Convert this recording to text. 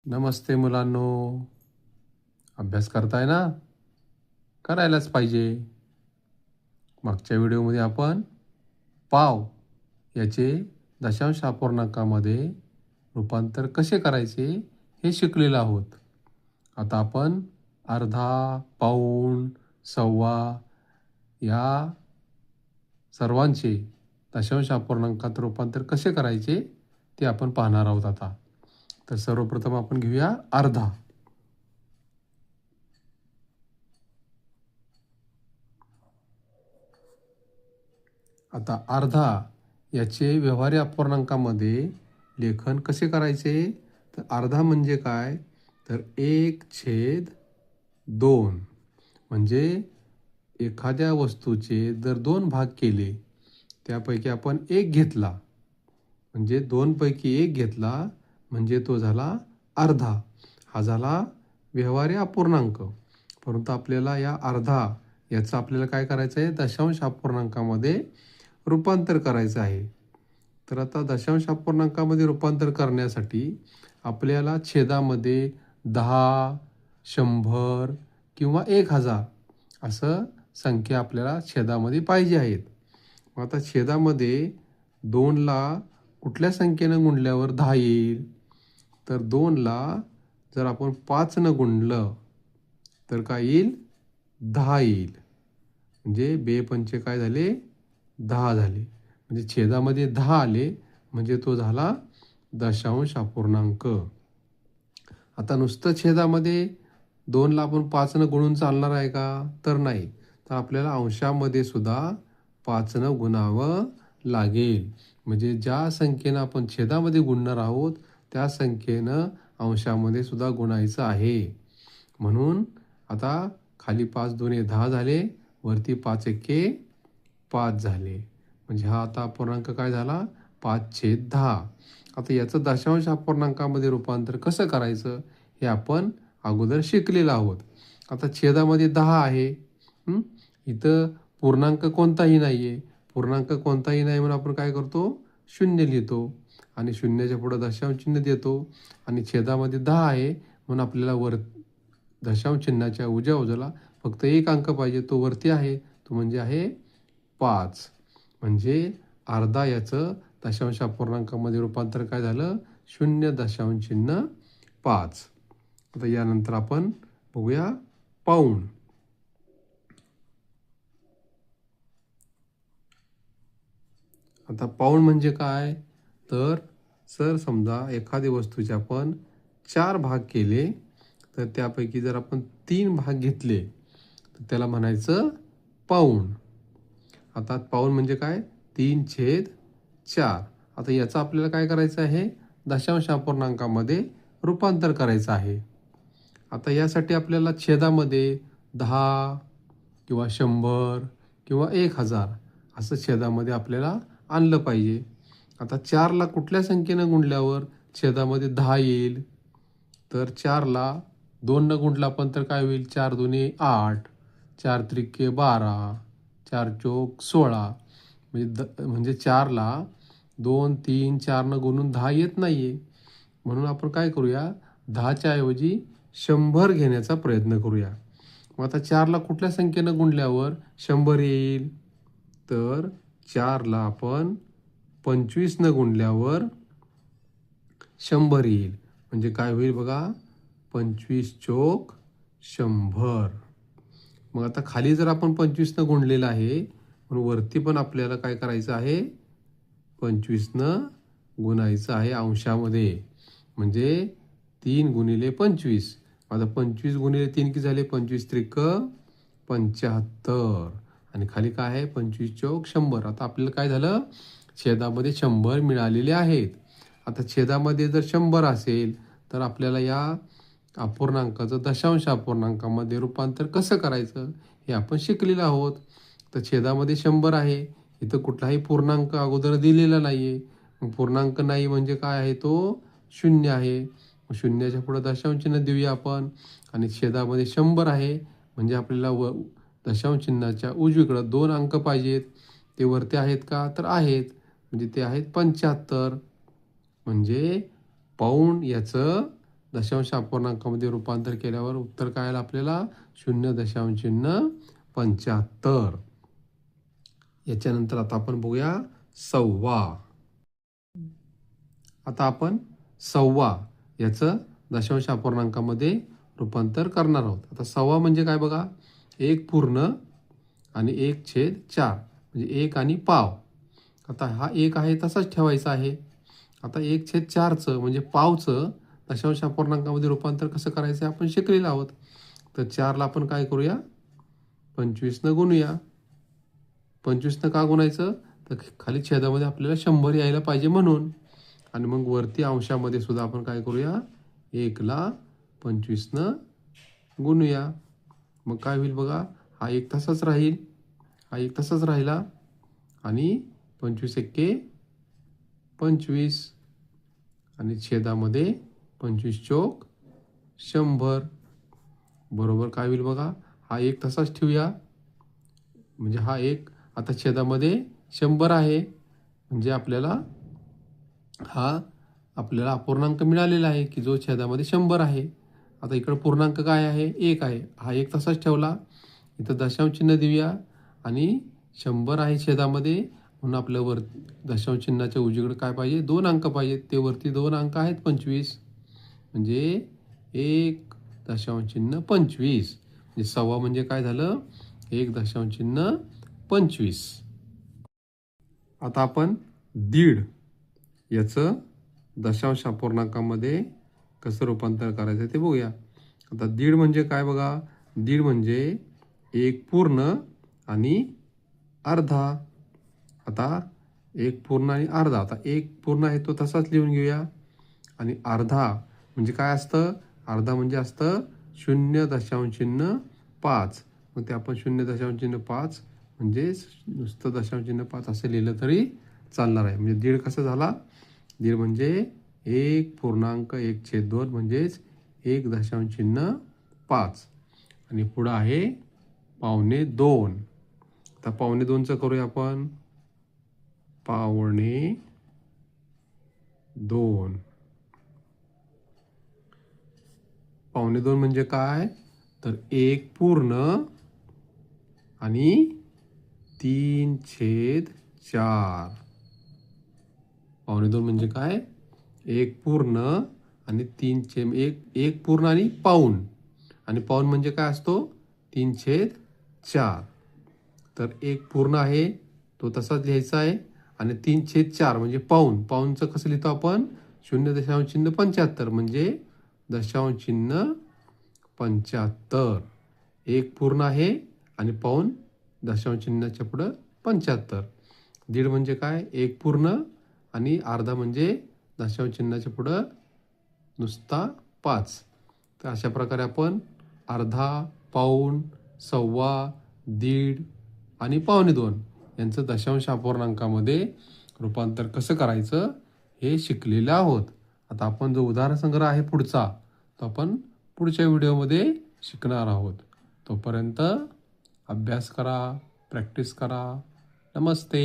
नमस्ते मुलांनो. अभ्यास करताय ना? करायलाच पाहिजे. मागच्या व्हिडिओमध्ये आपण पाव याचे दशांश अपूर्णांकामध्ये रूपांतर कसे करायचे हे शिकलेलो आहोत. आता आपण अर्धा, पाऊण, सव्वा या सर्वांचे दशांश अपूर्णांकात रूपांतर कसे करायचे ते आपण पाहणार आहोत आता. तर सर्वप्रथम आपण घेऊया अर्धा. आता अर्धा याचे व्यवहारी अपूर्णांकामध्ये लेखन कसे करायचे? तर अर्धा म्हणजे काय? तर 1/2. म्हणजे एखाद्या वस्तूचे जर 2 भाग केले, त्यापैकी आपण एक घेतला, म्हणजे 2 पैकी 1 घेतला म्हणजे तो झाला अर्धा. हा झाला व्यवहारी अपूर्णांक. परंतु आपल्याला या अर्धा याचं आपल्याला काय करायचं आहे? दशांश अपूर्णांकामध्ये रूपांतर करायचं आहे. तर आता दशांश अपूर्णांकामध्ये रूपांतर करण्यासाठी आपल्याला छेदामध्ये 10, 100 किंवा 1000 असं संख्या आपल्याला छेदामध्ये पाहिजे आहेत. मग आता छेदामध्ये 2ला कुठल्या संख्येनं गुणल्यावर 10 येईल? तर 2ला जर आपण 5नं गुणलं तर काय येईल? 10 येईल. म्हणजे 2×5 काय झाले? 10 झाले. म्हणजे छेदामध्ये 10 आले म्हणजे तो झाला दशांश अपूर्णांक. आता नुसतं छेदामध्ये 2ला आपण 5नं गुणून चालणार आहे का? तर नाही. तर आपल्याला अंशामध्ये सुद्धा 5नं गुणावं लागेल. म्हणजे ज्या संख्येनं आपण छेदामध्ये गुणणार आहोत त्या संख्येनं अंशामध्ये सुद्धा गुणायचं आहे. म्हणून आता खाली 5 2 10 झाले, वरती 5 1 5 झाले. म्हणजे हा आता अपूर्णांक काय झाला? 5/10. आता याचं दशांश अपूर्णांकामध्ये रूपांतर कसं करायचं हे आपण अगोदर शिकलेलं आहोत. आता छेदामध्ये 10 आहे. इथं पूर्णांक कोणताही नाही आहे. पूर्णांक कोणताही नाही म्हणून आपण काय करतो? 0 लिहितो आणि शून्याच्या पुढं दशांश चिन्ह देतो आणि छेदामध्ये 10 आहे म्हणून आपल्याला दशांश चिन्हाच्या उजव्या बाजूला फक्त एक अंक पाहिजे, तो वरती आहे, तो म्हणजे आहे 5. म्हणजे अर्धा याचं दशांश अपूर्णांकामध्ये रूपांतर काय झालं? 0.5. आता यानंतर आपण बघूया पाऊण. आता पाऊण म्हणजे काय? तर समजा एखाद्या वस्तूचे आपण 4 भाग केले तर त्यापैकी जर आपण 3 भाग घेतले तर त्याला म्हणायचं पाऊण. आता पाऊण म्हणजे काय? 3/4. आता याचं आपल्याला काय करायचं आहे? दशांश अपूर्णांकामध्ये रूपांतर करायचं आहे. आता यासाठी आपल्याला छेदामध्ये 10 किंवा 100 किंवा 1000 असं छेदामध्ये आपल्याला आणलं पाहिजे. आता 4ला कुठल्या संख्येनं गुणल्यावर छेदामध्ये 10 येईल? तर 4ला 2नं गुणला आपण तर काय होईल? 4 2 8, 4 त्रिके 12, 4 चौक 16. म्हणजे 4ला 2 3 4नं गुणून 10 येत नाहीये. म्हणून आपण काय करूया? 10च्या ऐवजी 100 घेण्याचा प्रयत्न करूया. मग आता 4ला कुठल्या संख्येनं गुणल्यावर 100 येईल? तर 4ला आपण 25नं गुणल्यावर 100 येईल. म्हणजे काय होईल बघा? 25 चौक 100. मग आता खाली जर आपण 25नं गुणलेलं आहे म्हणून वरती पण आपल्याला काय करायचं आहे? 25नं गुणायचं आहे अंशामध्ये. म्हणजे 3 गुणिले 25. आता 25 गुणिले 3 किती झाले? 25 त्रिक 75 आणि खाली काय आहे? 25 चौक 100. आता आपल्याला काय झालं? छेदामध्ये 100 मिळालेले आहेत. आता छेदामध्ये जर 100 असेल तर आपल्याला या अपूर्णांकाचं दशांश अपूर्णांकामध्ये रूपांतर कसं करायचं हे आपण शिकलेलो आहोत. तर छेदामध्ये 100 आहे. इथं कुठलाही पूर्णांक अगोदर दिलेला नाही आहे. मग पूर्णांक नाही म्हणजे काय आहे? तो 0 आहे. मग शून्याच्या पुढं दशांश चिन्ह देऊया आपण आणि छेदामध्ये 100 आहे म्हणजे आपल्याला दशांश चिन्हाच्या उजवीकडं 2 अंक पाहिजेत. ते वरती आहेत का? तर आहेत. म्हणजे ते आहेत 75. म्हणजे पाऊण याचं दशांश अपूर्णांकामध्ये रूपांतर केल्यावर उत्तर काय आलं आपल्याला 0.75. याच्यानंतर आता आपण बघूया सव्वा. आता आपण सव्वा याचं दशांश अपूर्णांकामध्ये रूपांतर करणार आहोत. आता सव्वा म्हणजे काय बघा, 1 पूर्ण आणि 1/4 म्हणजे 1 आणि पाव. आता हा 1 आहे तसाच ठेवायचा आहे. आता 1/4चं म्हणजे पावचं दशांश अपूर्णांकामध्ये रूपांतर कसं करायचं आपण शिकलेलो आहोत. तर 4ला आपण काय करूया, 25नं गुणूया. 25नं का गुणायचं, तर खाली छेदामध्ये आपल्याला 100 यायला पाहिजे म्हणून. आणि मग वरती अंशामध्ये सुद्धा आपण काय करूया, 1ला 25नं गुणूया. मग काय होईल बघा, हा 1 तसाच राहील, हा 1 तसाच राहिला आणि 25 एक्के 25 आणि छेदामध्ये 25 चोक 100 बरोबर काय होईल बघा, हा 1 तसाच ठेवूया. म्हणजे हा 1 आता छेदामध्ये 100 आहे म्हणजे आपल्याला अपूर्णांक मिळालेला आहे की जो छेदामध्ये 100 आहे. आता इकडं पूर्णांक काय आहे, 1 आहे. हा 1 तसाच ठेवला. इथं दशांश चिन्ह देऊया आणि 100 आहे छेदामध्ये म्हणून आपल्या वर दशांश चिन्हाच्या उजवीकडे काय पाहिजे, 2 अंक पाहिजेत. ते वरती 2 अंक आहेत 25 म्हणजे 1.25 म्हणजे सव्वा म्हणजे काय झालं, 1.25. आता आपण दीड याचं दशांश अपूर्णांकामध्ये कसं रूपांतर करायचं ते बघूया. आता दीड म्हणजे काय बघा, दीड म्हणजे 1 पूर्ण आणि अर्धा. आता 1 पूर्ण आणि अर्धा. आता 1 पूर्ण आहे तो तसाच लिहून घेऊया आणि अर्धा म्हणजे काय असतं, अर्धा म्हणजे असतं 0.5. मग ते आपण 0.5 म्हणजे नुसतं 0.5 असं लिहिलं तरी चालणार आहे. म्हणजे दीड कसं झाला, दीड म्हणजे 1.1/2 म्हणजेच 1.5 आणि पुढं आहे 1.25. आता 1.25चं करूया आपण, 1.25. 1.25 म्हणजे काय, तर 1 पूर्ण आणि 3/4. 1.25 म्हणजे काय, 1 पूर्ण आणि 1 पूर्ण आणि पाऊण. आणि पाऊण म्हणजे काय असतो, 3/4. तर 1 पूर्ण आहे तो तसाच लिहायचा आहे आणि 3/4 म्हणजे पाऊण. पाऊणचं कसं लिहितो आपण, 0.75 म्हणजे 0.75. 1 पूर्ण आहे आणि पाऊण दशांश चिन्हाच्या पुढं 75. दीड म्हणजे काय, 1 पूर्ण आणि अर्धा म्हणजे दशांश चिन्हाच्या पुढं नुसता 5. तर अशा प्रकारे आपण अर्धा, पाऊण, सव्वा, दीड आणि 1.25 यांचं दशांश अपूर्णांकामध्ये रूपांतर कसं करायचं हे शिकलेलं आहोत. आता आपण जो उदाहरण संग्रह आहे पुढचा, तो आपण पुढच्या व्हिडिओमध्ये शिकणार आहोत. तोपर्यंत अभ्यास करा, प्रॅक्टिस करा. नमस्ते.